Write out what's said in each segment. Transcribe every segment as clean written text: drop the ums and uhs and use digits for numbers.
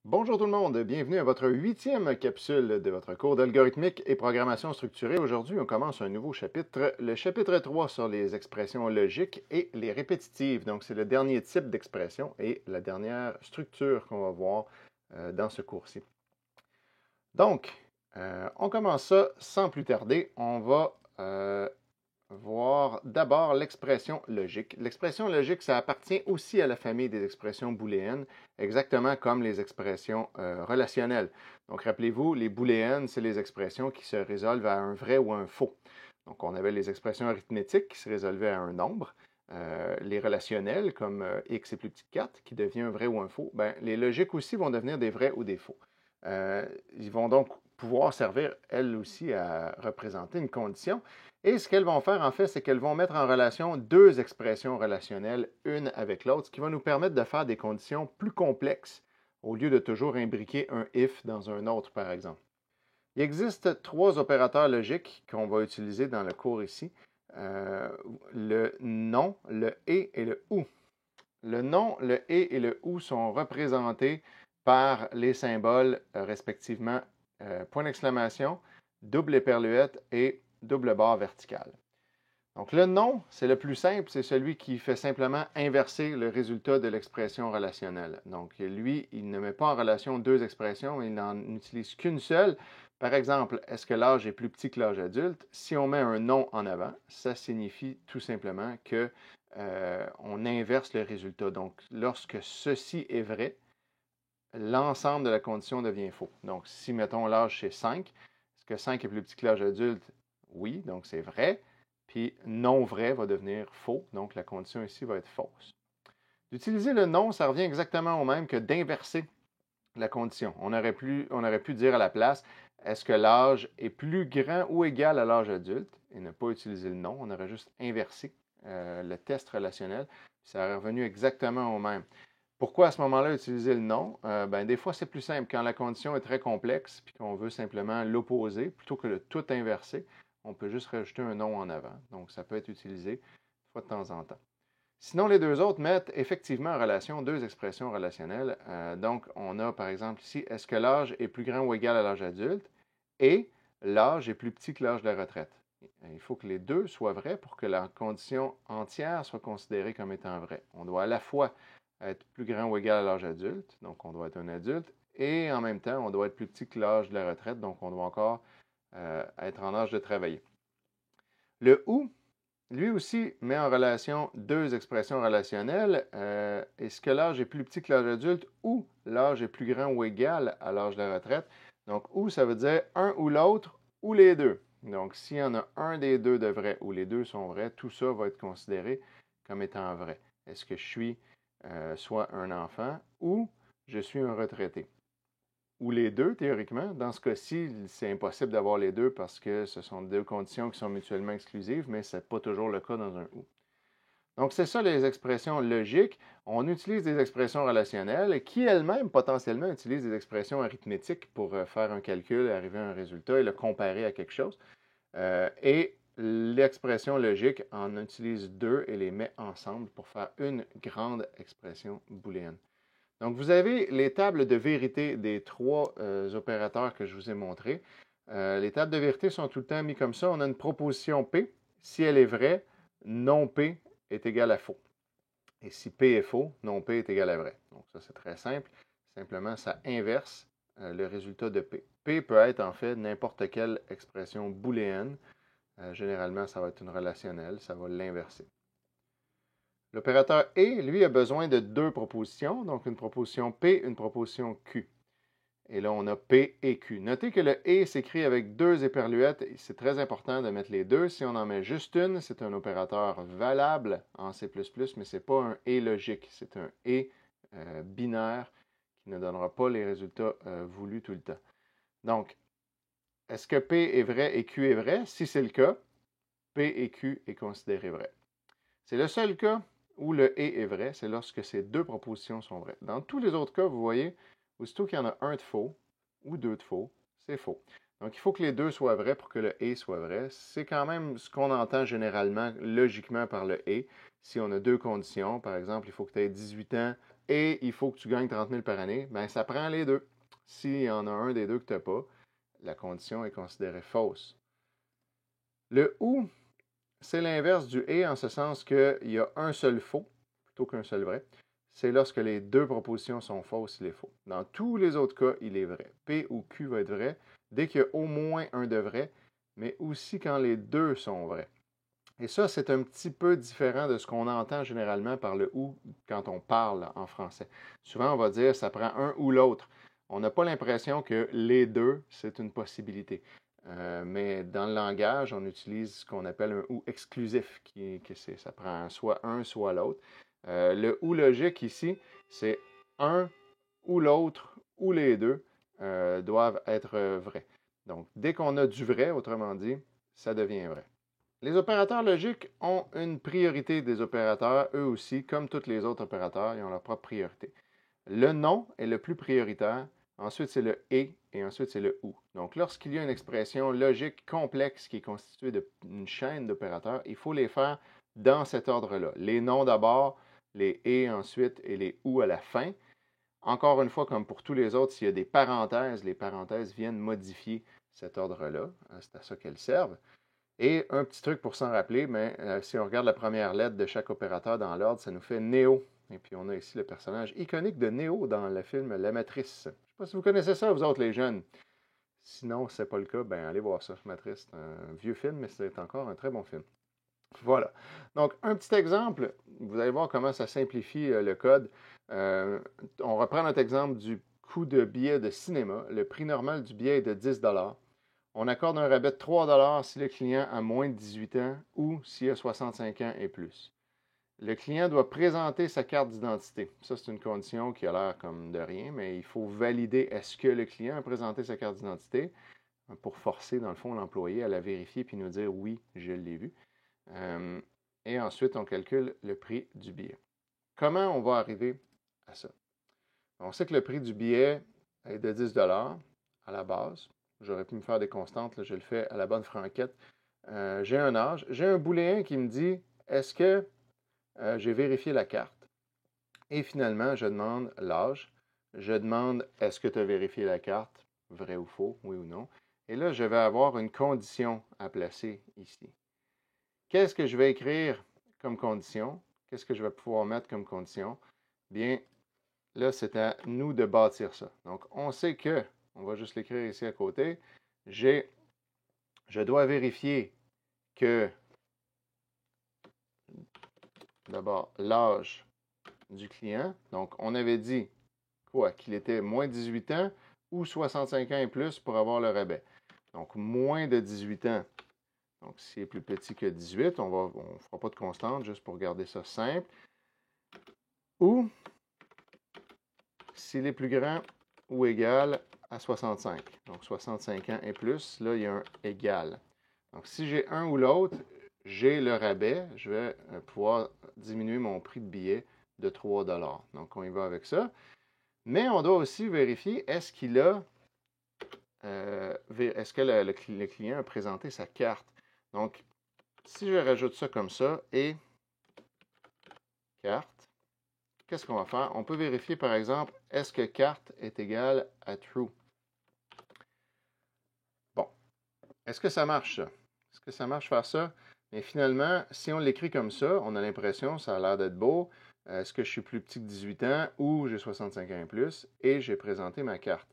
Bonjour tout le monde, bienvenue à votre 8e capsule de votre cours d'algorithmique et programmation structurée. Aujourd'hui, on commence un nouveau chapitre, le chapitre 3 sur les expressions logiques et les répétitives. Donc, c'est le dernier type d'expression et la dernière structure qu'on va voir dans ce cours-ci. Donc, on commence ça sans plus tarder. On va voir d'abord l'expression logique. L'expression logique, ça appartient aussi à la famille des expressions booléennes, exactement comme les expressions relationnelles. Donc, rappelez-vous, les booléennes, c'est les expressions qui se résolvent à un vrai ou un faux. Donc, on avait les expressions arithmétiques qui se résolvaient à un nombre. Les relationnels, comme x est plus petit que 4, qui devient un vrai ou un faux. Ben, les logiques aussi vont devenir des vrais ou des faux. Ils vont donc pouvoir servir, elles aussi, à représenter une condition. Et ce qu'elles vont faire, en fait, c'est qu'elles vont mettre en relation deux expressions relationnelles, une avec l'autre, ce qui va nous permettre de faire des conditions plus complexes, au lieu de toujours imbriquer un if dans un autre, par exemple. Il existe trois opérateurs logiques qu'on va utiliser dans le cours ici. Le non, le et le ou. Le non, le et le ou sont représentés par les symboles respectivement point d'exclamation, double éperluette et double barre verticale. Donc le non, c'est le plus simple, c'est celui qui fait simplement inverser le résultat de l'expression relationnelle. Donc lui, il ne met pas en relation deux expressions, il n'en utilise qu'une seule. Par exemple, est-ce que l'âge est plus petit que l'âge adulte? Si on met un non en avant, ça signifie tout simplement que on inverse le résultat. Donc lorsque ceci est vrai, l'ensemble de la condition devient faux. Donc si, mettons, l'âge c'est 5, est-ce que 5 est plus petit que l'âge adulte? Oui, donc c'est vrai. Puis non vrai va devenir faux, donc la condition ici va être fausse. D'utiliser le non, ça revient exactement au même que d'inverser la condition. On aurait pu dire à la place, est-ce que l'âge est plus grand ou égal à l'âge adulte? Et ne pas utiliser le non, on aurait juste inversé le test relationnel. Ça aurait revenu exactement au même. Pourquoi à ce moment-là utiliser le non? Des fois, c'est plus simple. Quand la condition est très complexe puis qu'on veut simplement l'opposer, plutôt que de tout inverser, on peut juste rajouter un non en avant. Donc, ça peut être utilisé une fois de temps en temps. Sinon, les deux autres mettent effectivement en relation deux expressions relationnelles. Donc, on a par exemple ici, est-ce que l'âge est plus grand ou égal à l'âge adulte? Et l'âge est plus petit que l'âge de la retraite. Il faut que les deux soient vrais pour que la condition entière soit considérée comme étant vraie. On doit à la fois être plus grand ou égal à l'âge adulte, donc on doit être un adulte, et en même temps, on doit être plus petit que l'âge de la retraite, donc on doit encore être en âge de travailler. Le ou, lui aussi, met en relation deux expressions relationnelles. Est-ce que l'âge est plus petit que l'âge adulte ou l'âge est plus grand ou égal à l'âge de la retraite? Donc, ou, ça veut dire un ou l'autre ou les deux. Donc, s'il y en a un des deux de vrai ou les deux sont vrais, tout ça va être considéré comme étant vrai. Est-ce que je suis soit un enfant ou je suis un retraité? Ou les deux, théoriquement. Dans ce cas-ci, c'est impossible d'avoir les deux parce que ce sont deux conditions qui sont mutuellement exclusives, mais ce n'est pas toujours le cas dans un ou. Donc, c'est ça les expressions logiques. On utilise des expressions relationnelles qui elles-mêmes potentiellement utilisent des expressions arithmétiques pour faire un calcul, arriver à un résultat et le comparer à quelque chose. Et l'expression logique en utilise deux et les met ensemble pour faire une grande expression booléenne. Donc, vous avez les tables de vérité des trois opérateurs que je vous ai montrés. Les tables de vérité sont tout le temps mises comme ça. On a une proposition P. Si elle est vraie, non P est égal à faux. Et si P est faux, non P est égal à vrai. Donc, ça, c'est très simple. Simplement, ça inverse le résultat de P. P peut être, en fait, n'importe quelle expression booléenne. Généralement, ça va être une relationnelle. Ça va l'inverser. L'opérateur et, lui, a besoin de deux propositions, donc une proposition P, une proposition Q. Et là, on a P et Q. Notez que le et s'écrit avec deux éperluettes. C'est très important de mettre les deux. Si on en met juste une, c'est un opérateur valable en C++, mais ce n'est pas un et logique. C'est un et binaire qui ne donnera pas les résultats voulus tout le temps. Donc, est-ce que P est vrai et Q est vrai? Si c'est le cas, P et Q est considéré vrai. C'est le seul cas où le et est vrai, c'est lorsque ces deux propositions sont vraies. Dans tous les autres cas, vous voyez, aussitôt qu'il y en a un de faux ou deux de faux, c'est faux. Donc, il faut que les deux soient vrais pour que le et soit vrai. C'est quand même ce qu'on entend généralement, logiquement, par le et. Si on a deux conditions, par exemple, il faut que tu aies 18 ans et il faut que tu gagnes 30 000 par année, bien, ça prend les deux. S'il y en a un des deux que tu n'as pas, la condition est considérée fausse. Le ou, c'est l'inverse du et en ce sens qu'il y a un seul faux plutôt qu'un seul vrai. C'est lorsque les deux propositions sont fausses, il est faux. Dans tous les autres cas, il est vrai. P ou Q va être vrai dès qu'il y a au moins un de vrai, mais aussi quand les deux sont vrais. Et ça, c'est un petit peu différent de ce qu'on entend généralement par le ou quand on parle en français. Souvent, on va dire ça prend un ou l'autre. On n'a pas l'impression que les deux, c'est une possibilité. Mais dans le langage, on utilise ce qu'on appelle un ou exclusif, ça prend soit un, soit l'autre. Le ou logique ici, c'est un ou l'autre ou les deux doivent être vrais. Donc, dès qu'on a du vrai, autrement dit, ça devient vrai. Les opérateurs logiques ont une priorité des opérateurs, eux aussi, comme tous les autres opérateurs, ils ont leur propre priorité. Le non est le plus prioritaire, ensuite c'est le et ensuite c'est le ou. Donc lorsqu'il y a une expression logique complexe qui est constituée d'une chaîne d'opérateurs, il faut les faire dans cet ordre-là. Les non d'abord, les et ensuite et les ou à la fin. Encore une fois, comme pour tous les autres, s'il y a des parenthèses, les parenthèses viennent modifier cet ordre-là. C'est à ça qu'elles servent. Et un petit truc pour s'en rappeler, mais si on regarde la première lettre de chaque opérateur dans l'ordre, ça nous fait Néo. Et puis on a ici le personnage iconique de Néo dans le film La Matrice. Je ne sais pas si vous connaissez ça, vous autres les jeunes. Sinon, ce n'est pas le cas, ben allez voir ça, Matrice. C'est un vieux film, mais c'est encore un très bon film. Voilà. Donc, un petit exemple, vous allez voir comment ça simplifie le code. On reprend notre exemple du coût de billet de cinéma. Le prix normal du billet est de 10 $. On accorde un rabais de 3 $ si le client a moins de 18 ans ou s'il a 65 ans et plus. Le client doit présenter sa carte d'identité. Ça, c'est une condition qui a l'air comme de rien, mais il faut valider est-ce que le client a présenté sa carte d'identité pour forcer, dans le fond, l'employé à la vérifier puis nous dire oui, je l'ai vu. Et ensuite, on calcule le prix du billet. Comment on va arriver à ça? On sait que le prix du billet est de 10 $ à la base. J'aurais pu me faire des constantes, là, je le fais à la bonne franquette. J'ai un âge. J'ai un booléen qui me dit est-ce que j'ai vérifié la carte? Et finalement, je demande l'âge. Je demande est-ce que tu as vérifié la carte? Vrai ou faux, oui ou non. Et là, je vais avoir une condition à placer ici. Qu'est-ce que je vais écrire comme condition? Qu'est-ce que je vais pouvoir mettre comme condition? Bien, là, c'est à nous de bâtir ça. Donc, on sait que, on va juste l'écrire ici à côté, je dois vérifier que, d'abord, l'âge du client. Donc, on avait dit quoi? Qu'il était moins de 18 ans ou 65 ans et plus pour avoir le rabais. Donc, moins de 18 ans. Donc, s'il est plus petit que 18, on ne fera pas de constante juste pour garder ça simple. Ou s'il est plus grand ou égal à 65. Donc, 65 ans et plus, là, il y a un égal. Donc, si j'ai un ou l'autre, j'ai le rabais. Je vais pouvoir diminuer mon prix de billet de 3 $. Donc, on y va avec ça. Mais on doit aussi vérifier, est-ce que le client a présenté sa carte? Donc, si je rajoute ça comme ça, et carte, qu'est-ce qu'on va faire? On peut vérifier, par exemple, est-ce que carte est égal à true? Bon. Est-ce que ça marche, ça? Est-ce que ça marche faire ça? Mais finalement, si on l'écrit comme ça, on a l'impression, ça a l'air d'être beau. Est-ce que je suis plus petit que 18 ans ou j'ai 65 ans et plus? Et j'ai présenté ma carte.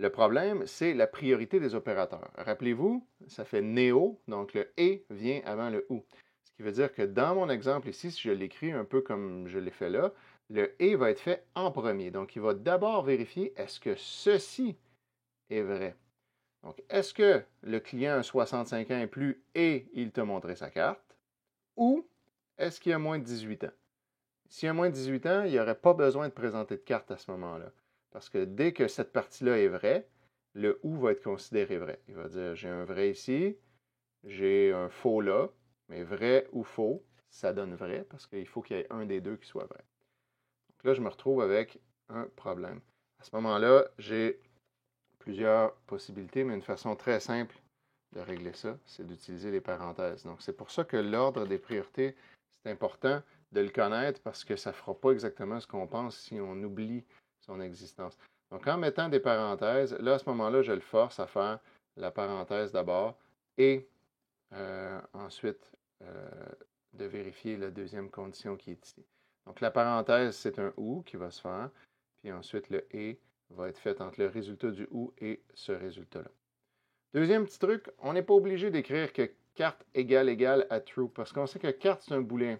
Le problème, c'est la priorité des opérateurs. Rappelez-vous, ça fait néo, donc le et vient avant le ou. Ce qui veut dire que dans mon exemple ici, si je l'écris un peu comme je l'ai fait là, le et va être fait en premier. Donc, il va d'abord vérifier est-ce que ceci est vrai. Donc, est-ce que le client a 65 ans et plus et il t'a montré sa carte? Ou est-ce qu'il a moins de 18 ans? S'il a moins de 18 ans, il n'y aurait pas besoin de présenter de carte à ce moment-là. Parce que dès que cette partie-là est vraie, le ou va être considéré vrai. Il va dire j'ai un vrai ici, j'ai un faux là, mais vrai ou faux, ça donne vrai parce qu'il faut qu'il y ait un des deux qui soit vrai. Donc là, je me retrouve avec un problème. À ce moment-là, j'ai plusieurs possibilités, mais une façon très simple de régler ça, c'est d'utiliser les parenthèses. Donc, c'est pour ça que l'ordre des priorités, c'est important de le connaître parce que ça ne fera pas exactement ce qu'on pense si on oublie son existence. Donc, en mettant des parenthèses, là, à ce moment-là, je le force à faire la parenthèse d'abord et ensuite de vérifier la deuxième condition qui est ici. Donc, la parenthèse, c'est un OU qui va se faire, puis ensuite le et va être fait entre le résultat du OU et ce résultat-là. Deuxième petit truc, on n'est pas obligé d'écrire que carte égale à true, parce qu'on sait que carte, c'est un booléen.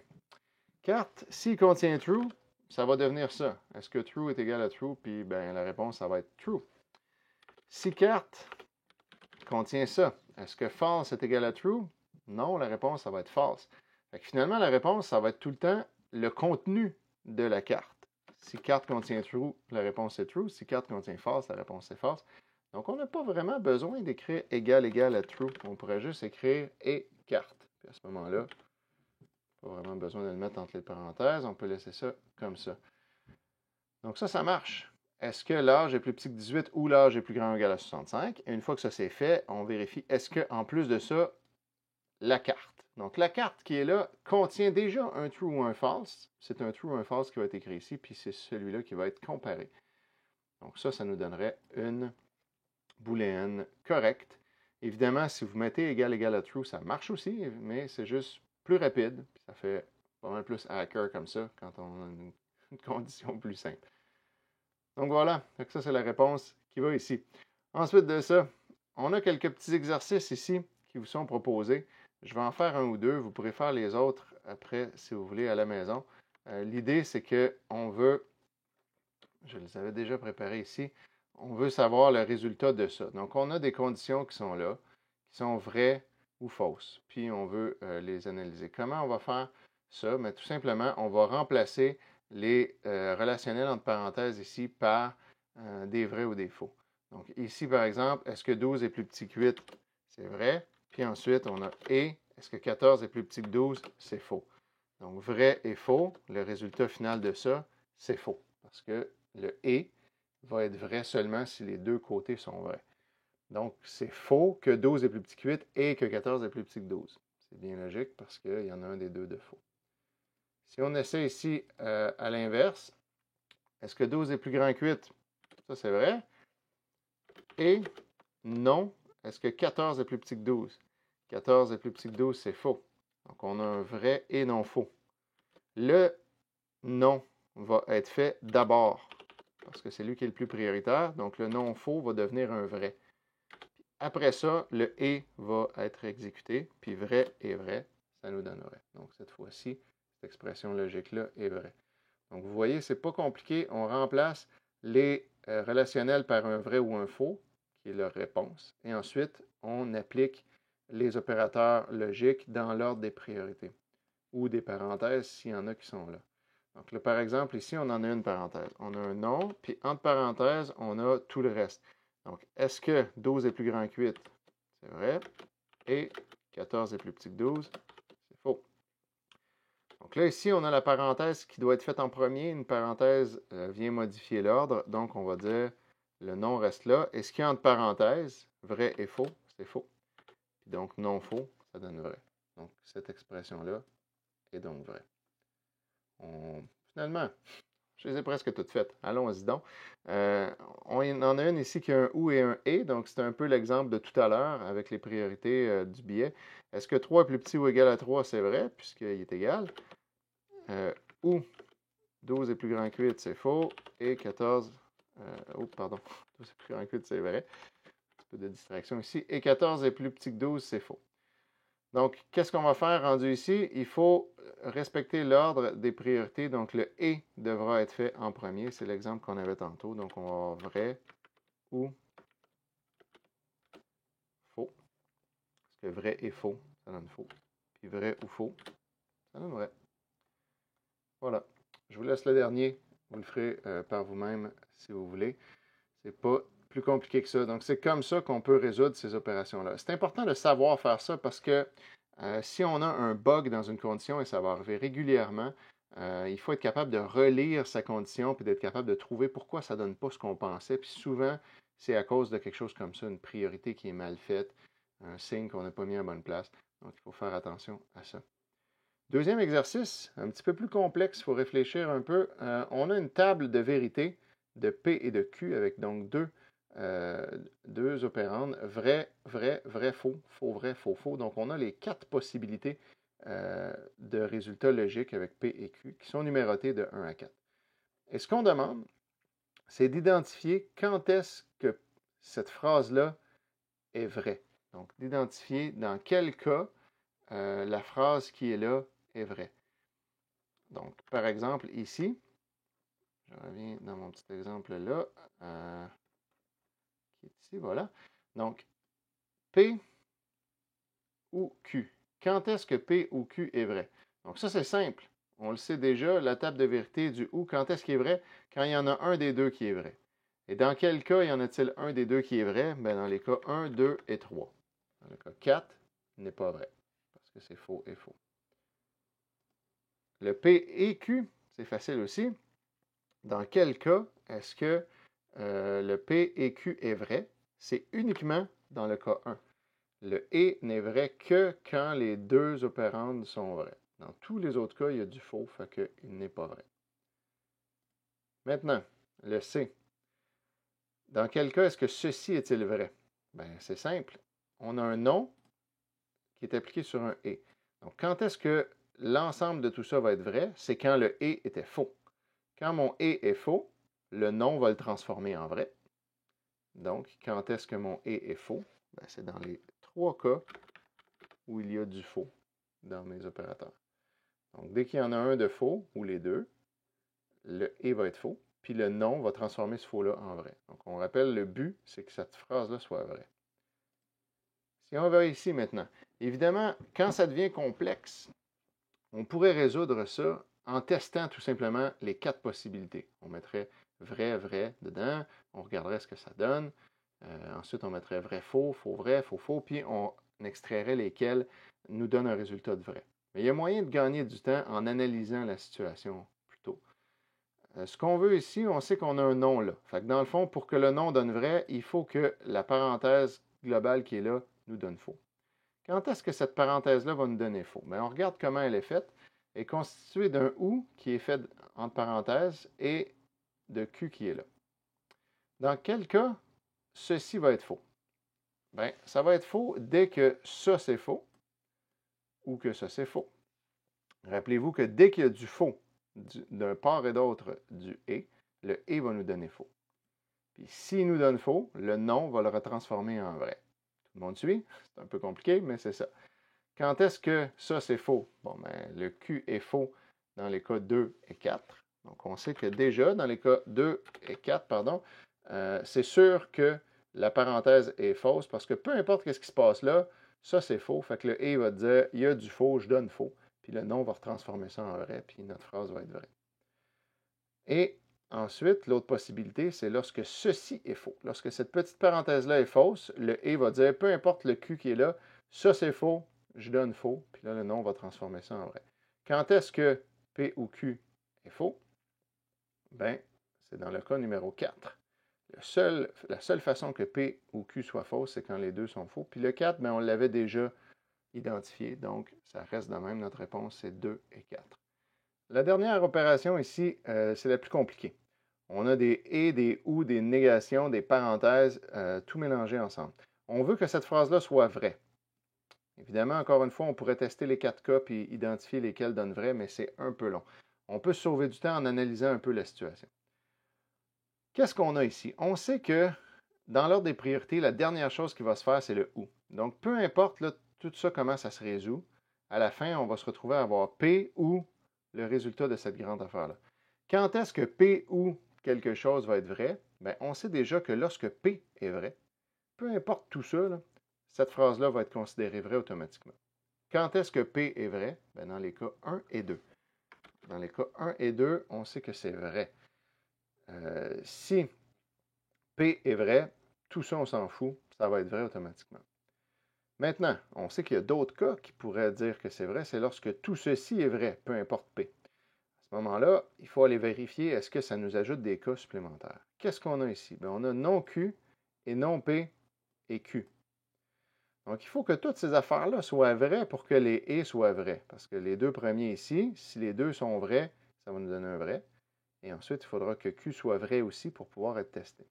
Carte, s'il contient true, ça va devenir ça. Est-ce que true est égal à true? Puis ben, la réponse, ça va être true. Si carte contient ça, est-ce que false est égal à true? Non, la réponse, ça va être false. Fait que finalement, la réponse, ça va être tout le temps le contenu de la carte. Si carte contient true, la réponse est true. Si carte contient false, la réponse est false. Donc, on n'a pas vraiment besoin d'écrire égal à true. On pourrait juste écrire et carte. Puis à ce moment-là, pas vraiment besoin de le mettre entre les parenthèses. On peut laisser ça comme ça. Donc ça marche. Est-ce que l'âge est plus petit que 18 ou l'âge est plus grand ou égal à 65? Et une fois que ça c'est fait, on vérifie est-ce qu'en plus de ça, la carte. Donc la carte qui est là contient déjà un true ou un false. C'est un true ou un false qui va être écrit ici, puis c'est celui-là qui va être comparé. Donc ça nous donnerait une booléenne correcte. Évidemment, si vous mettez égal à true, ça marche aussi, mais c'est juste plus rapide. Puis ça fait pas mal plus hacker comme ça quand on a une condition plus simple. Donc voilà, ça c'est la réponse qui va ici. Ensuite de ça, on a quelques petits exercices ici qui vous sont proposés. Je vais en faire un ou deux. Vous pourrez faire les autres après si vous voulez à la maison. L'idée c'est qu'on veut, je les avais déjà préparés ici, on veut savoir le résultat de ça. Donc on a des conditions qui sont là, qui sont vraies ou fausses. Puis on veut les analyser. Comment on va faire ça? Mais tout simplement, on va remplacer les relationnels entre parenthèses ici par des vrais ou des faux. Donc ici, par exemple, est-ce que 12 est plus petit que 8? C'est vrai. Puis ensuite, on a et. Est-ce que 14 est plus petit que 12? C'est faux. Donc vrai et faux, le résultat final de ça, c'est faux. Parce que le et va être vrai seulement si les deux côtés sont vrais. Donc, c'est faux que 12 est plus petit que 8 et que 14 est plus petit que 12. C'est bien logique parce qu'il y en a un des deux de faux. Si on essaie ici à l'inverse, est-ce que 12 est plus grand que 8? Ça, c'est vrai. Et non, est-ce que 14 est plus petit que 12? 14 est plus petit que 12, c'est faux. Donc, on a un vrai et non faux. Le non va être fait d'abord parce que c'est lui qui est le plus prioritaire. Donc, le non faux va devenir un vrai. Après ça, le et va être exécuté, puis vrai et vrai, ça nous donne vrai. Donc, cette fois-ci, cette expression logique-là est vraie. Donc, vous voyez, c'est pas compliqué. On remplace les relationnels par un vrai ou un faux, qui est leur réponse. Et ensuite, on applique les opérateurs logiques dans l'ordre des priorités ou des parenthèses s'il y en a qui sont là. Donc, là, par exemple, ici, on en a une parenthèse. On a un nom, puis entre parenthèses, on a tout le reste. Donc, est-ce que 12 est plus grand que 8? C'est vrai. Et 14 est plus petit que 12? C'est faux. Donc là, ici, on a la parenthèse qui doit être faite en premier. Une parenthèse vient modifier l'ordre. Donc, on va dire le nom reste là. Et ce qu'il y a entre parenthèses, vrai et faux, c'est faux. Puis donc, non faux, ça donne vrai. Donc, cette expression-là est donc vraie. Finalement, je les ai presque toutes faites. Allons-y donc. On en a une ici qui a un ou et un et, donc c'est un peu l'exemple de tout à l'heure avec les priorités du billet. Est-ce que 3 est plus petit ou égal à 3? C'est vrai, puisqu'il est égal. Ou 12 est plus grand que 8, c'est faux. Et 14, 12 est plus grand que 8, c'est vrai. Un petit peu de distraction ici. Et 14 est plus petit que 12, c'est faux. Donc, qu'est-ce qu'on va faire rendu ici? Il faut respecter l'ordre des priorités. Donc, le « et » devra être fait en premier. C'est l'exemple qu'on avait tantôt. Donc, on va avoir vrai ou faux. Parce que vrai et faux, ça donne faux. Puis vrai ou faux, ça donne vrai. Voilà. Je vous laisse le dernier. Vous le ferez par vous-même si vous voulez. C'est pas plus compliqué que ça. Donc, c'est comme ça qu'on peut résoudre ces opérations-là. C'est important de savoir faire ça parce que si on a un bug dans une condition, et ça va arriver régulièrement, il faut être capable de relire sa condition puis d'être capable de trouver pourquoi ça ne donne pas ce qu'on pensait. Puis souvent, c'est à cause de quelque chose comme ça, une priorité qui est mal faite, un signe qu'on n'a pas mis à bonne place. Donc, il faut faire attention à ça. Deuxième exercice, un petit peu plus complexe, il faut réfléchir un peu. On a une table de vérité de P et de Q avec donc deux opérandes, vrai, vrai, vrai, faux, faux, vrai, faux, faux. Donc on a les 4 possibilités de résultats logiques avec P et Q qui sont numérotées de 1 à 4. Et ce qu'on demande, c'est d'identifier quand est-ce que cette phrase-là est vraie. Donc d'identifier dans quel cas la phrase qui est là est vraie. Donc, par exemple, ici, je reviens dans mon petit exemple là, qui est ici, voilà. Donc, P ou Q. Quand est-ce que P ou Q est vrai? Donc, ça, c'est simple. On le sait déjà, la table de vérité du ou, quand est-ce qu'il est vrai? Quand il y en a un des deux qui est vrai. Et dans quel cas y en a-t-il un des deux qui est vrai? Bien, dans les cas 1, 2 et 3. Dans le cas 4, il n'est pas vrai, parce que c'est faux et faux. Le P et Q, c'est facile aussi. Dans quel cas est-ce que le P et Q est vrai? C'est uniquement dans le cas 1. Le et n'est vrai que quand les deux opérandes sont vraies. Dans tous les autres cas, il y a du faux, fait qu'il n'est pas vrai. Maintenant, le C. Dans quel cas est-ce que ceci est-il vrai? Bien, c'est simple. On a un non qui est appliqué sur un et. Donc, quand est-ce que l'ensemble de tout ça va être vrai? C'est quand le et était faux. Quand mon et est faux, le non va le transformer en vrai. Donc, quand est-ce que mon et est faux? Ben, c'est dans les 3 cas où il y a du faux dans mes opérateurs. Donc, dès qu'il y en a un de faux, ou les deux, le et va être faux, puis le non va transformer ce faux-là en vrai. Donc, on rappelle, le but, c'est que cette phrase-là soit vraie. Si on va ici maintenant, évidemment, quand ça devient complexe, on pourrait résoudre ça en testant tout simplement les 4 possibilités. On mettrait vrai, vrai dedans, on regarderait ce que ça donne. Ensuite, on mettrait vrai, faux, faux, vrai, faux, faux, puis on extrairait lesquels nous donnent un résultat de vrai. Mais il y a moyen de gagner du temps en analysant la situation plutôt. Ce qu'on veut ici, on sait qu'on a un nom là. Fait que dans le fond, pour que le nom donne vrai, il faut que la parenthèse globale qui est là nous donne faux. Quand est-ce que cette parenthèse-là va nous donner faux? Bien, on regarde comment elle est faite. Elle est constituée d'un ou qui est fait entre parenthèses et de q qui est là. Dans quel cas ceci va être faux? Bien, ça va être faux dès que ça c'est faux ou que ça c'est faux. Rappelez-vous que dès qu'il y a du faux d'un part et d'autre du et, le et va nous donner faux. Puis s'il nous donne faux, le non va le retransformer en vrai. Tout le monde suit? C'est un peu compliqué, mais c'est ça. Quand est-ce que ça c'est faux? Bon, ben, le Q est faux dans les cas 2 et 4. Donc on sait que déjà, dans les cas 2 et 4, pardon, c'est sûr que la parenthèse est fausse parce que peu importe ce qui se passe là, ça c'est faux. Fait que le et va dire il y a du faux, je donne faux. Puis le non va retransformer ça en vrai, puis notre phrase va être vraie. Et ensuite, l'autre possibilité, c'est lorsque ceci est faux. Lorsque cette petite parenthèse-là est fausse, le et va dire peu importe le Q qui est là, ça c'est faux, je donne faux, puis là le nom va transformer ça en vrai. Quand est-ce que P ou Q est faux? Ben, c'est dans le cas numéro 4. La seule façon que P ou Q soit fausse, c'est quand les deux sont faux. Puis le 4, ben, on l'avait déjà identifié, donc ça reste de même. Notre réponse, c'est 2 et 4. La dernière opération ici, c'est la plus compliquée. On a des et, des ou, des négations, des parenthèses, tout mélangé ensemble. On veut que cette phrase-là soit vraie. Évidemment, encore une fois, on pourrait tester les 4 cas puis identifier lesquels donnent vrai, mais c'est un peu long. On peut se sauver du temps en analysant un peu la situation. Qu'est-ce qu'on a ici? On sait que dans l'ordre des priorités, la dernière chose qui va se faire, c'est le ou. Donc, peu importe là, tout ça, comment ça se résout, à la fin, on va se retrouver à avoir P ou le résultat de cette grande affaire-là. Quand est-ce que P ou quelque chose va être vrai? Bien, on sait déjà que lorsque P est vrai, peu importe tout ça, là, cette phrase-là va être considérée vraie automatiquement. Quand est-ce que P est vrai? Bien, dans les cas 1 et 2. Dans les cas 1 et 2, on sait que c'est vrai. Si P est vrai, tout ça, on s'en fout, ça va être vrai automatiquement. Maintenant, on sait qu'il y a d'autres cas qui pourraient dire que c'est vrai, c'est lorsque tout ceci est vrai, peu importe P. À ce moment-là, il faut aller vérifier est-ce que ça nous ajoute des cas supplémentaires. Qu'est-ce qu'on a ici? Bien, on a non Q et non P et Q. Donc, il faut que toutes ces affaires-là soient vraies pour que les et soient vrais. Parce que les deux premiers ici, si les deux sont vrais, ça va nous donner un vrai. Et ensuite, il faudra que Q soit vrai aussi pour pouvoir être testé.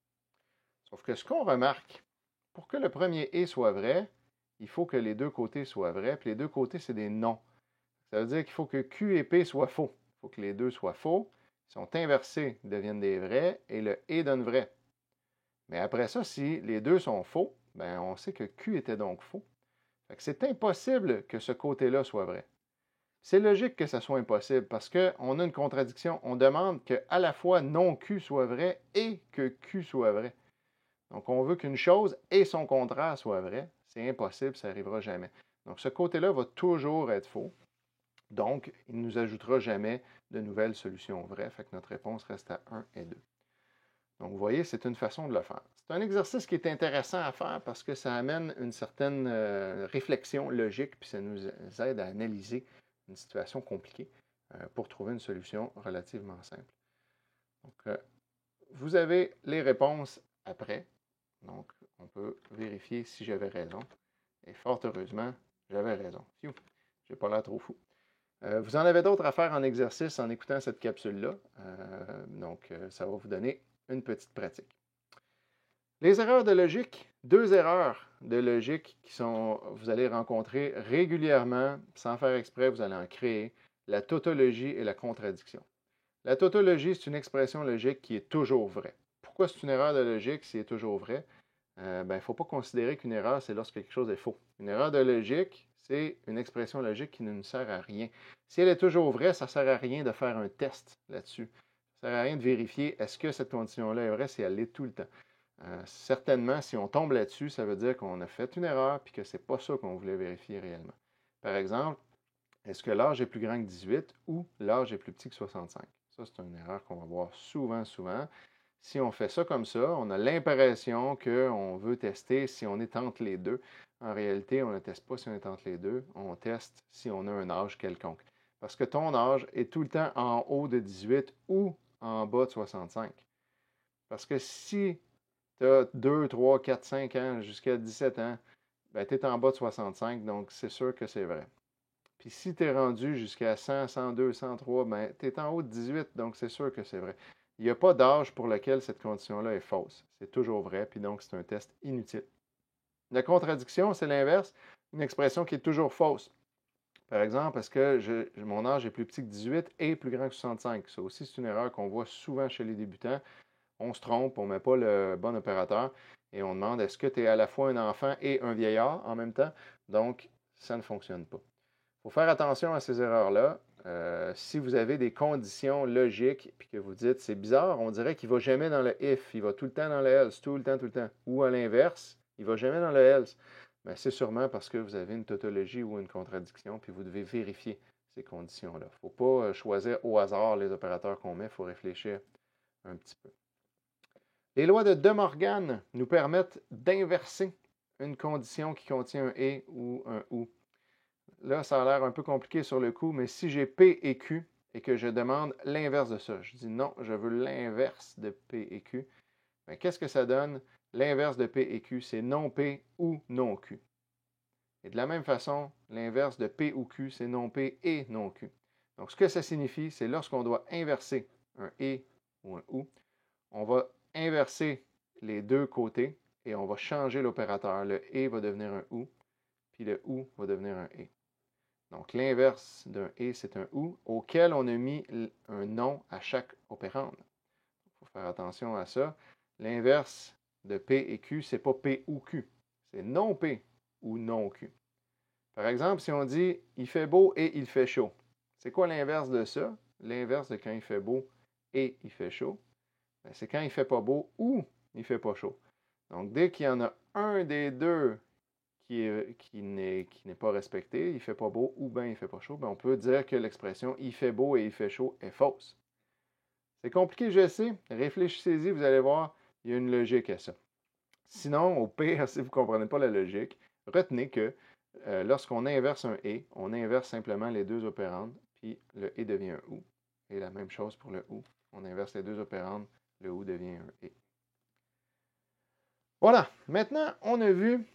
Sauf que ce qu'on remarque, pour que le premier et soit vrai, il faut que les deux côtés soient vrais. Puis les deux côtés, c'est des non. Ça veut dire qu'il faut que Q et P soient faux. Il faut que les deux soient faux. Ils sont inversés, ils deviennent des vrais, et le et donne vrai. Mais après ça, si les deux sont faux, ben on sait que Q était donc faux. C'est impossible que ce côté-là soit vrai. C'est logique que ça soit impossible parce qu'on a une contradiction. On demande que à la fois non Q soit vrai et que Q soit vrai. Donc, on veut qu'une chose et son contraire soient vrais. C'est impossible, ça n'arrivera jamais. Donc, ce côté-là va toujours être faux. Donc, il ne nous ajoutera jamais de nouvelles solutions vraies. Fait que notre réponse reste à 1 et 2. Donc, vous voyez, c'est une façon de le faire. C'est un exercice qui est intéressant à faire parce que ça amène une certaine réflexion logique, puis ça nous aide à analyser une situation compliquée pour trouver une solution relativement simple. Donc, vous avez les réponses après. Donc, on peut vérifier si j'avais raison. Et fort heureusement, j'avais raison. Phew, j'ai pas l'air trop fou. Vous en avez d'autres à faire en exercice en écoutant cette capsule-là. Donc, ça va vous donner une petite pratique. Les erreurs de logique, 2 erreurs de logique vous allez rencontrer régulièrement, sans faire exprès, vous allez en créer, la tautologie et la contradiction. La tautologie, c'est une expression logique qui est toujours vraie. Pourquoi c'est une erreur de logique si elle est toujours vraie? Il ne faut pas considérer qu'une erreur, c'est lorsque quelque chose est faux. Une erreur de logique, c'est une expression logique qui ne nous sert à rien. Si elle est toujours vraie, ça ne sert à rien de faire un test là-dessus. Ça ne sert à rien de vérifier est-ce que cette condition-là est vraie si elle l'est tout le temps. Certainement, si on tombe là-dessus, ça veut dire qu'on a fait une erreur et que ce n'est pas ça qu'on voulait vérifier réellement. Par exemple, est-ce que l'âge est plus grand que 18 ou l'âge est plus petit que 65? Ça, c'est une erreur qu'on va voir souvent. Si on fait ça comme ça, on a l'impression qu'on veut tester si on est entre les deux. En réalité, on ne teste pas si on est entre les deux, on teste si on a un âge quelconque. Parce que ton âge est tout le temps en haut de 18 ou en bas de 65. Parce que si tu as 2, 3, 4, 5 ans jusqu'à 17 ans, ben, tu es en bas de 65, donc c'est sûr que c'est vrai. Puis si tu es rendu jusqu'à 100, 102, 103, ben, tu es en haut de 18, donc c'est sûr que c'est vrai. Il n'y a pas d'âge pour lequel cette condition-là est fausse. C'est toujours vrai, puis donc c'est un test inutile. La contradiction, c'est l'inverse, une expression qui est toujours fausse. Par exemple, est-ce que mon âge est plus petit que 18 et plus grand que 65? Ça aussi, c'est une erreur qu'on voit souvent chez les débutants. On se trompe, on ne met pas le bon opérateur et on demande est-ce que tu es à la fois un enfant et un vieillard en même temps? Donc, ça ne fonctionne pas. Il faut faire attention à ces erreurs-là. Si vous avez des conditions logiques et que vous dites c'est bizarre, on dirait qu'il ne va jamais dans le if, il va tout le temps dans le else, tout le temps. Ou à l'inverse, il ne va jamais dans le else. Mais c'est sûrement parce que vous avez une tautologie ou une contradiction, puis vous devez vérifier ces conditions-là. Il ne faut pas choisir au hasard les opérateurs qu'on met, il faut réfléchir un petit peu. Les lois de De Morgan nous permettent d'inverser une condition qui contient un et ou un ou. Là, ça a l'air un peu compliqué sur le coup, mais si j'ai P et Q et que je demande l'inverse de ça, je dis non, je veux l'inverse de P et Q, bien, qu'est-ce que ça donne? L'inverse de P et Q, c'est non P ou non Q. Et de la même façon, l'inverse de P ou Q, c'est non P et non Q. Donc, ce que ça signifie, c'est lorsqu'on doit inverser un et ou un ou, on va inverser les deux côtés et on va changer l'opérateur. Le et va devenir un ou, puis le ou va devenir un et. Donc, l'inverse d'un et, c'est un ou auquel on a mis un non à chaque opérande. Il faut faire attention à ça. L'inverse de P et Q, c'est pas P ou Q. C'est non P ou non Q. Par exemple, si on dit il fait beau et il fait chaud, c'est quoi l'inverse de ça? L'inverse de quand il fait beau et il fait chaud, c'est quand il ne fait pas beau ou il ne fait pas chaud. Donc, dès qu'il y en a un des deux qui n'est pas respecté, il ne fait pas beau ou bien il ne fait pas chaud, bien, on peut dire que l'expression il fait beau et il fait chaud est fausse. C'est compliqué, je sais. Réfléchissez-y, vous allez voir, il y a une logique à ça. Sinon, au pire, si vous ne comprenez pas la logique, retenez que lorsqu'on inverse un et, on inverse simplement les deux opérandes, puis le et devient un ou. Et la même chose pour le ou. On inverse les deux opérandes, le ou devient un et. Voilà, maintenant, on a vu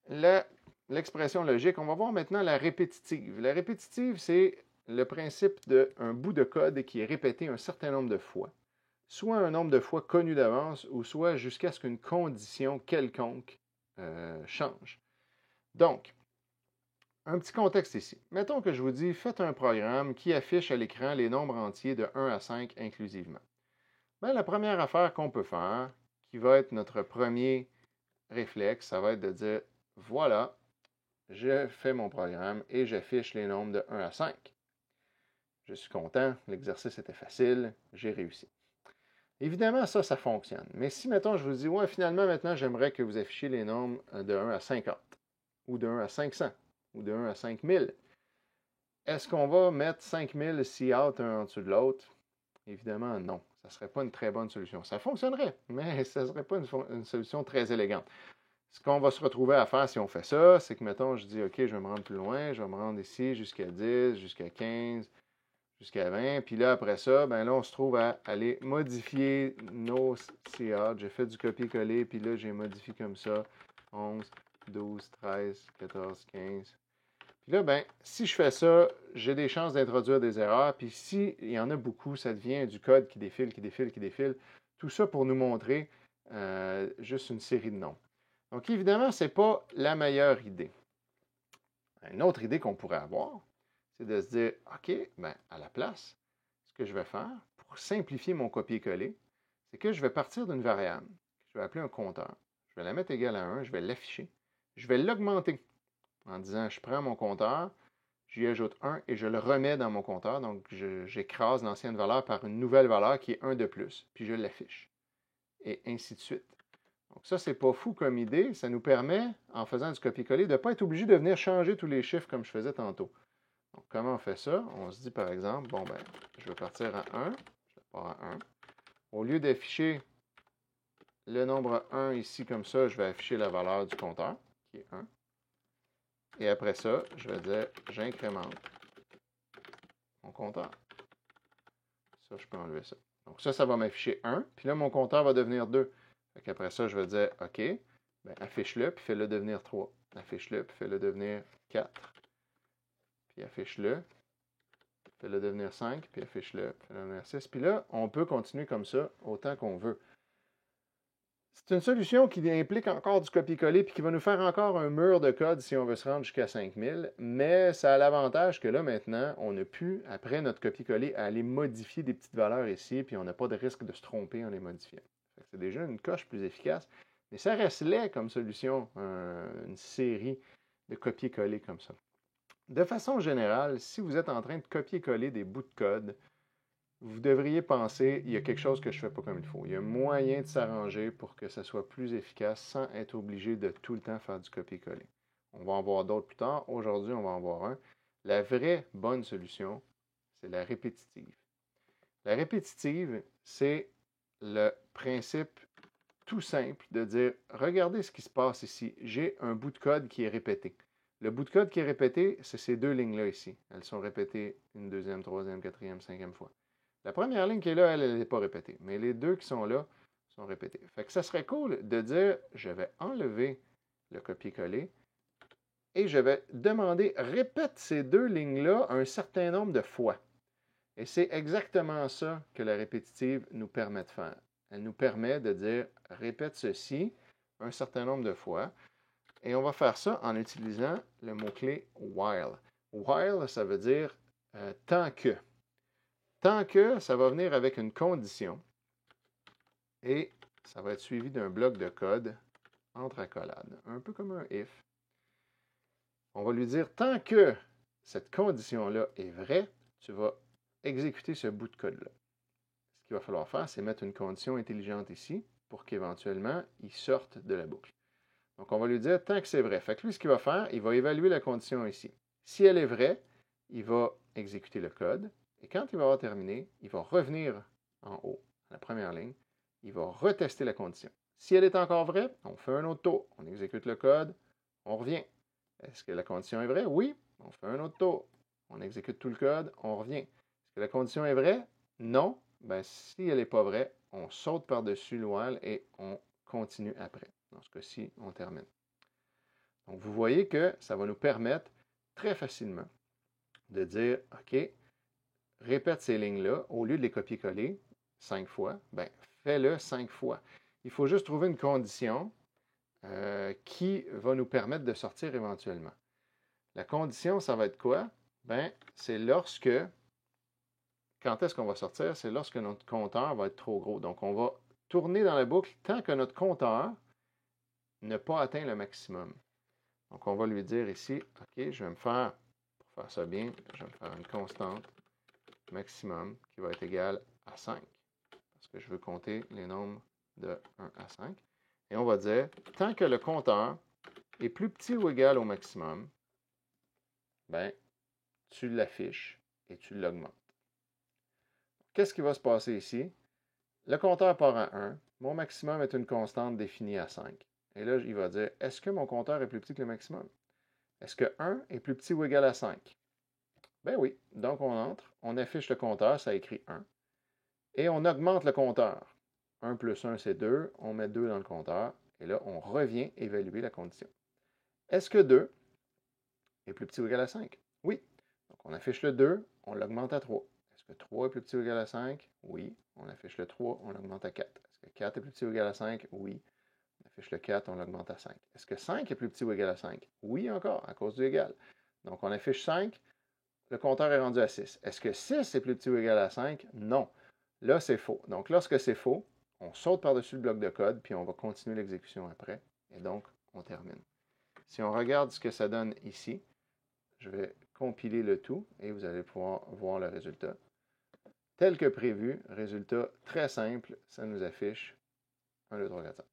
la l'expression logique, on va voir maintenant la répétitive. La répétitive, c'est le principe d'un bout de code qui est répété un certain nombre de fois, soit un nombre de fois connu d'avance, ou soit jusqu'à ce qu'une condition quelconque change. Donc, un petit contexte ici. Mettons que je vous dis, faites un programme qui affiche à l'écran les nombres entiers de 1 à 5 inclusivement. Bien, la première affaire qu'on peut faire, qui va être notre premier réflexe, ça va être de dire, voilà, je fais mon programme et j'affiche les nombres de 1 à 5. Je suis content, l'exercice était facile, j'ai réussi. Évidemment, ça fonctionne. Mais si, mettons, je vous dis, ouais, finalement, maintenant, j'aimerais que vous affichiez les nombres de 1 à 50, ou de 1 à 500, ou de 1 à 5000, est-ce qu'on va mettre 5000 si out un en dessous de l'autre? Évidemment, non. Ça ne serait pas une très bonne solution. Ça fonctionnerait, mais ça ne serait pas une solution très élégante. Ce qu'on va se retrouver à faire si on fait ça, c'est que, mettons, je dis, OK, je vais me rendre plus loin, je vais me rendre ici jusqu'à 10, jusqu'à 15, jusqu'à 20. Puis là, après ça, ben là, on se trouve à aller modifier nos CA. J'ai fait du copier-coller, puis là, j'ai modifié comme ça. 11, 12, 13, 14, 15. Puis là, ben, si je fais ça, j'ai des chances d'introduire des erreurs. Puis s'il y en a beaucoup, ça devient du code qui défile, qui défile, qui défile. Tout ça pour nous montrer juste une série de nombres. Donc, évidemment, ce n'est pas la meilleure idée. Une autre idée qu'on pourrait avoir, c'est de se dire, OK, ben, à la place, ce que je vais faire pour simplifier mon copier-coller, c'est que je vais partir d'une variable que je vais appeler un compteur. Je vais la mettre égale à 1, je vais l'afficher. Je vais l'augmenter en disant, je prends mon compteur, j'y ajoute 1 et je le remets dans mon compteur. Donc, j'écrase l'ancienne valeur par une nouvelle valeur qui est 1 de plus, puis je l'affiche. Et ainsi de suite. Donc ça, c'est pas fou comme idée. Ça nous permet, en faisant du copier-coller, de ne pas être obligé de venir changer tous les chiffres comme je faisais tantôt. Donc, comment on fait ça? On se dit, par exemple, bon, ben, je vais partir à 1. Je pars à 1. Au lieu d'afficher le nombre 1 ici comme ça, je vais afficher la valeur du compteur, qui est 1. Et après ça, je vais dire, j'incrémente mon compteur. Ça, je peux enlever ça. Donc ça va m'afficher 1. Puis là, mon compteur va devenir 2. Fait qu'après ça, je vais dire, OK, ben, affiche-le, puis fais-le devenir 3. Affiche-le, puis fais-le devenir 4. Puis affiche-le, fais-le devenir 5, puis affiche-le, fais-le devenir 6. Puis là, on peut continuer comme ça autant qu'on veut. C'est une solution qui implique encore du copier-coller puis qui va nous faire encore un mur de code si on veut se rendre jusqu'à 5000, mais ça a l'avantage que là, maintenant, on n'a plus, après notre copier-coller, à aller modifier des petites valeurs ici, puis on n'a pas de risque de se tromper en les modifiant. C'est déjà une coche plus efficace, mais ça reste laid comme solution, une série de copier-coller comme ça. De façon générale, si vous êtes en train de copier-coller des bouts de code, vous devriez penser, il y a quelque chose que je ne fais pas comme il faut. Il y a moyen de s'arranger pour que ça soit plus efficace sans être obligé de tout le temps faire du copier-coller. On va en voir d'autres plus tard. Aujourd'hui, on va en voir un. La vraie bonne solution, c'est la répétitive. La répétitive, c'est le principe tout simple de dire, regardez ce qui se passe ici. J'ai un bout de code qui est répété. Le bout de code qui est répété, c'est ces deux lignes-là ici. Elles sont répétées une deuxième, troisième, quatrième, cinquième fois. La première ligne qui est là, elle n'est pas répétée. Mais les deux qui sont là sont répétées. Fait que ça serait cool de dire, je vais enlever le copier-coller et je vais demander, répète ces deux lignes-là un certain nombre de fois. Et c'est exactement ça que la répétitive nous permet de faire. Elle nous permet de dire, répète ceci un certain nombre de fois. Et on va faire ça en utilisant le mot-clé while. While, ça veut dire tant que. Tant que, ça va venir avec une condition et ça va être suivi d'un bloc de code entre accolades, un peu comme un if. On va lui dire, tant que cette condition-là est vraie, tu vas exécuter ce bout de code-là. Ce qu'il va falloir faire, c'est mettre une condition intelligente ici pour qu'éventuellement, il sorte de la boucle. Donc, on va lui dire, tant que c'est vrai. Fait que lui, ce qu'il va faire, il va évaluer la condition ici. Si elle est vraie, il va exécuter le code. Et quand il va avoir terminé, il va revenir en haut, à la première ligne. Il va retester la condition. Si elle est encore vraie, on fait un autre tour. On exécute le code, on revient. Est-ce que la condition est vraie? Oui. On fait un autre tour. On exécute tout le code, on revient. Est-ce que la condition est vraie? Non. Ben, si elle n'est pas vraie, on saute par-dessus le while et on continue après. Dans ce cas-ci, on termine. Donc, vous voyez que ça va nous permettre très facilement de dire, OK, répète ces lignes-là, au lieu de les copier-coller 5 fois, ben, fais-le 5 fois. Il faut juste trouver une condition qui va nous permettre de sortir éventuellement. La condition, ça va être quoi? Ben, c'est lorsque, quand est-ce qu'on va sortir? C'est lorsque notre compteur va être trop gros. Donc, on va tourner dans la boucle tant que notre compteur n'a pas atteint le maximum. Donc, on va lui dire ici, OK, je vais me faire, pour faire ça bien, je vais me faire une constante maximum qui va être égale à 5. Parce que je veux compter les nombres de 1 à 5. Et on va dire, tant que le compteur est plus petit ou égal au maximum, ben, tu l'affiches et tu l'augmentes. Qu'est-ce qui va se passer ici? Le compteur part à 1. Mon maximum est une constante définie à 5. Et là, il va dire, est-ce que mon compteur est plus petit que le maximum? Est-ce que 1 est plus petit ou égal à 5? Ben oui. Donc, on entre, on affiche le compteur, ça écrit 1. Et on augmente le compteur. 1 plus 1, c'est 2. On met 2 dans le compteur. Et là, on revient évaluer la condition. Est-ce que 2 est plus petit ou égal à 5? Oui. Donc, on affiche le 2, on l'augmente à 3. Est-ce que 3 est plus petit ou égal à 5? Oui. On affiche le 3, on l'augmente à 4. Est-ce que 4 est plus petit ou égal à 5? Oui. On affiche le 4, on l'augmente à 5. Est-ce que 5 est plus petit ou égal à 5? Oui encore, à cause du égal. Donc, on affiche 5, le compteur est rendu à 6. Est-ce que 6 est plus petit ou égal à 5? Non. Là, c'est faux. Donc, lorsque c'est faux, on saute par-dessus le bloc de code, puis on va continuer l'exécution après. Et donc, on termine. Si on regarde ce que ça donne ici, je vais compiler le tout et vous allez pouvoir voir le résultat. Tel que prévu, résultat très simple, ça nous affiche 1, 2, 3, 4, 5.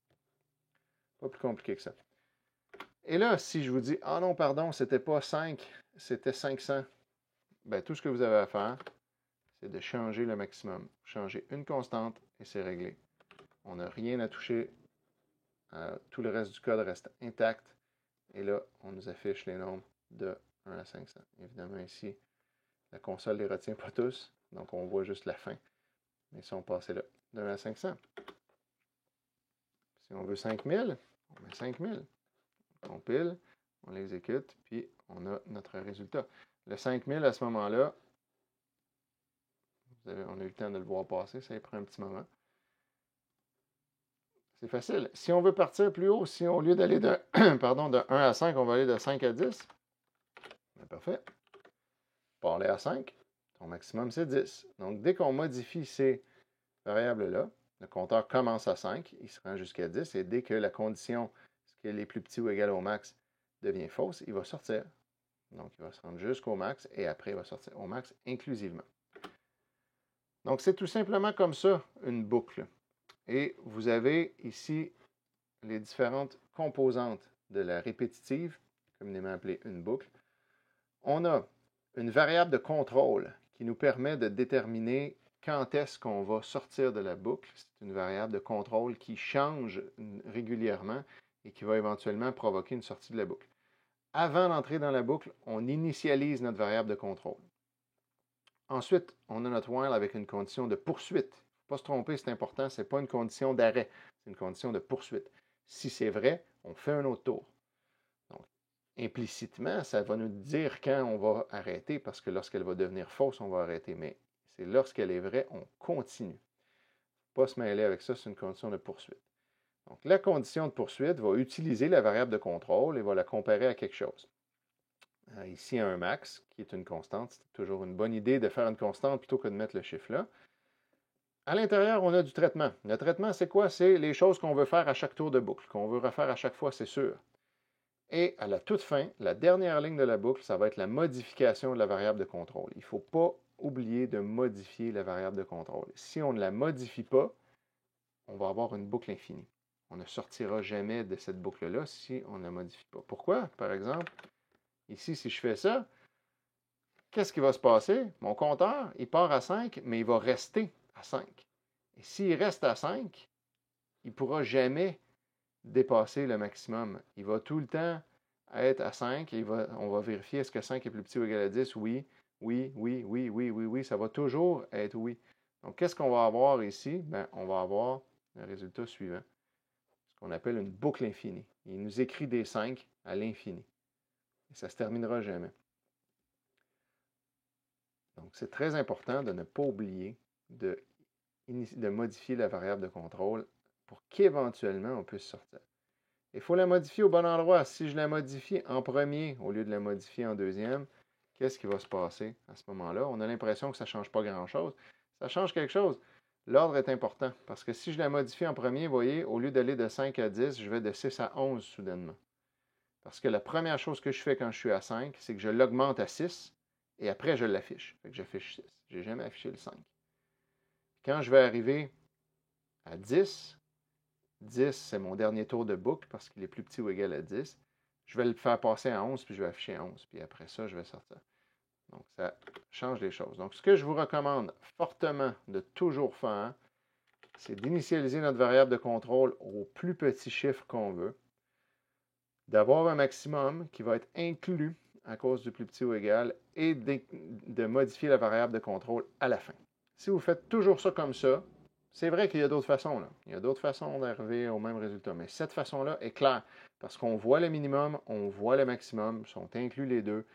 Pas plus compliqué que ça. Et là, si je vous dis, ah non, pardon, c'était pas 5, c'était 500, ben, tout ce que vous avez à faire, c'est de changer le maximum. Changer une constante et c'est réglé. On n'a rien à toucher. Tout le reste du code reste intact. Et là, on nous affiche les nombres de 1 à 500. Évidemment, ici, la console ne les retient pas tous. Donc, on voit juste la fin. Mais ils sont passés là, de 1 à 500. Si on veut 5000, on met 5000. On compile, on l'exécute, puis on a notre résultat. Le 5000, à ce moment-là, on a eu le temps de le voir passer, ça prend un petit moment. C'est facile. Si on veut partir plus haut, si au lieu d'aller de, pardon, de 1 à 5, on va aller de 5 à 10, bien, parfait. Pas aller à 5, ton maximum c'est 10. Donc, dès qu'on modifie ces variables-là, le compteur commence à 5, il se rend jusqu'à 10, et dès que la condition, ce qui est plus petit ou égal au max, devient fausse, il va sortir. Donc, il va se rendre jusqu'au max, et après, il va sortir au max inclusivement. Donc, c'est tout simplement comme ça, une boucle. Et vous avez ici les différentes composantes de la répétitive, communément appelée une boucle. On a une variable de contrôle qui nous permet de déterminer quand est-ce qu'on va sortir de la boucle. C'est une variable de contrôle qui change régulièrement et qui va éventuellement provoquer une sortie de la boucle. Avant d'entrer dans la boucle, on initialise notre variable de contrôle. Ensuite, on a notre while avec une condition de poursuite. Il ne faut pas se tromper, c'est important, ce n'est pas une condition d'arrêt, c'est une condition de poursuite. Si c'est vrai, on fait un autre tour. Donc, implicitement, ça va nous dire quand on va arrêter, parce que lorsqu'elle va devenir fausse, on va arrêter. Mais c'est lorsqu'elle est vraie, on continue. Il ne faut pas se mêler avec ça, c'est une condition de poursuite. Donc, la condition de poursuite va utiliser la variable de contrôle et va la comparer à quelque chose. Ici, un max, qui est une constante. C'est toujours une bonne idée de faire une constante plutôt que de mettre le chiffre là. À l'intérieur, on a du traitement. Le traitement, c'est quoi? C'est les choses qu'on veut faire à chaque tour de boucle, qu'on veut refaire à chaque fois, c'est sûr. Et à la toute fin, la dernière ligne de la boucle, ça va être la modification de la variable de contrôle. Il ne faut pas oublier de modifier la variable de contrôle. Si on ne la modifie pas, on va avoir une boucle infinie. On ne sortira jamais de cette boucle-là si on ne la modifie pas. Pourquoi? Par exemple, ici, si je fais ça, qu'est-ce qui va se passer? Mon compteur, il part à 5, mais il va rester à 5. Et s'il reste à 5, il ne pourra jamais dépasser le maximum. Il va tout le temps être à 5 et on va vérifier est-ce que 5 est plus petit ou égal à 10? Oui, oui, oui, oui, oui, oui, oui. Ça va toujours être oui. Donc, qu'est-ce qu'on va avoir ici? Bien, on va avoir le résultat suivant. qu'on appelle une boucle infinie. Il nous écrit des 5 à l'infini. Et ça ne se terminera jamais. Donc, c'est très important de ne pas oublier de modifier la variable de contrôle pour qu'éventuellement on puisse sortir. Il faut la modifier au bon endroit. Si je la modifie en premier au lieu de la modifier en deuxième, qu'est-ce qui va se passer à ce moment-là? On a l'impression que ça ne change pas grand-chose. Ça change quelque chose. L'ordre est important parce que si je la modifie en premier, vous voyez, au lieu d'aller de 5 à 10, je vais de 6 à 11 soudainement. Parce que la première chose que je fais quand je suis à 5, c'est que je l'augmente à 6 et après je l'affiche. Fait que j'affiche 6. Je n'ai jamais affiché le 5. Quand je vais arriver à 10, 10 c'est mon dernier tour de boucle parce qu'il est plus petit ou égal à 10. Je vais le faire passer à 11 puis je vais afficher 11. Puis après ça, je vais sortir. Donc, ça change les choses. Donc, ce que je vous recommande fortement de toujours faire, c'est d'initialiser notre variable de contrôle au plus petit chiffre qu'on veut, d'avoir un maximum qui va être inclus à cause du plus petit ou égal et de modifier la variable de contrôle à la fin. Si vous faites toujours ça comme ça, c'est vrai qu'il y a d'autres façons. Là. Il y a d'autres façons d'arriver au même résultat, mais cette façon-là est claire parce qu'on voit le minimum, on voit le maximum, sont inclus les deux,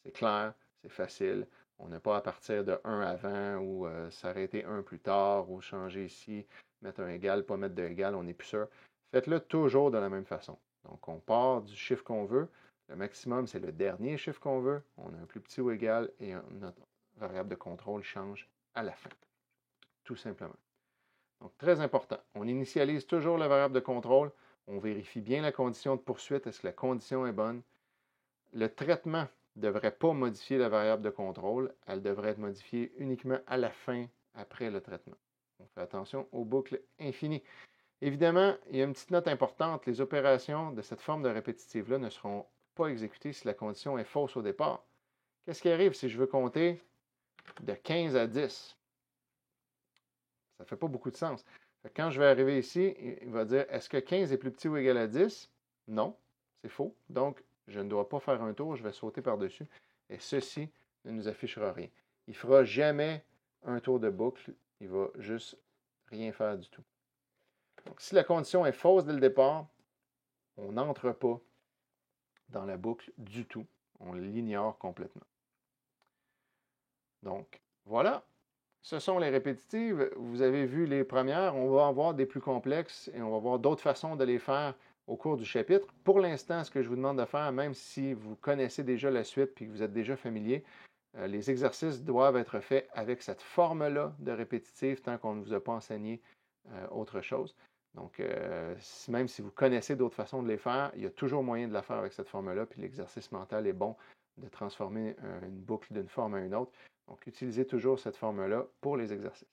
c'est clair. C'est facile. On n'a pas à partir de 1 avant ou s'arrêter 1 plus tard ou changer ici, mettre un égal, pas mettre de égal, on n'est plus sûr. Faites-le toujours de la même façon. Donc, on part du chiffre qu'on veut. Le maximum, c'est le dernier chiffre qu'on veut. On a un plus petit ou égal et notre variable de contrôle change à la fin. Tout simplement. Donc, très important. On initialise toujours la variable de contrôle. On vérifie bien la condition de poursuite. Est-ce que la condition est bonne? Le traitement ne devrait pas modifier la variable de contrôle. Elle devrait être modifiée uniquement à la fin, après le traitement. On fait attention aux boucles infinies. Évidemment, il y a une petite note importante. Les opérations de cette forme de répétitive-là ne seront pas exécutées si la condition est fausse au départ. Qu'est-ce qui arrive si je veux compter de 15 à 10? Ça ne fait pas beaucoup de sens. Quand je vais arriver ici, il va dire, est-ce que 15 est plus petit ou égal à 10? Non, c'est faux. Donc, je ne dois pas faire un tour, je vais sauter par-dessus. Et ceci ne nous affichera rien. Il ne fera jamais un tour de boucle. Il va juste rien faire du tout. Donc, si la condition est fausse dès le départ, on n'entre pas dans la boucle du tout. On l'ignore complètement. Donc, voilà. Ce sont les répétitives. Vous avez vu les premières. On va en voir des plus complexes et on va voir d'autres façons de les faire au cours du chapitre. Pour l'instant, ce que je vous demande de faire, même si vous connaissez déjà la suite et que vous êtes déjà familier, les exercices doivent être faits avec cette forme-là de répétitive tant qu'on ne vous a pas enseigné autre chose. Donc, même si vous connaissez d'autres façons de les faire, il y a toujours moyen de la faire avec cette forme-là, puis l'exercice mental est bon de transformer une boucle d'une forme à une autre. Donc, utilisez toujours cette forme-là pour les exercices.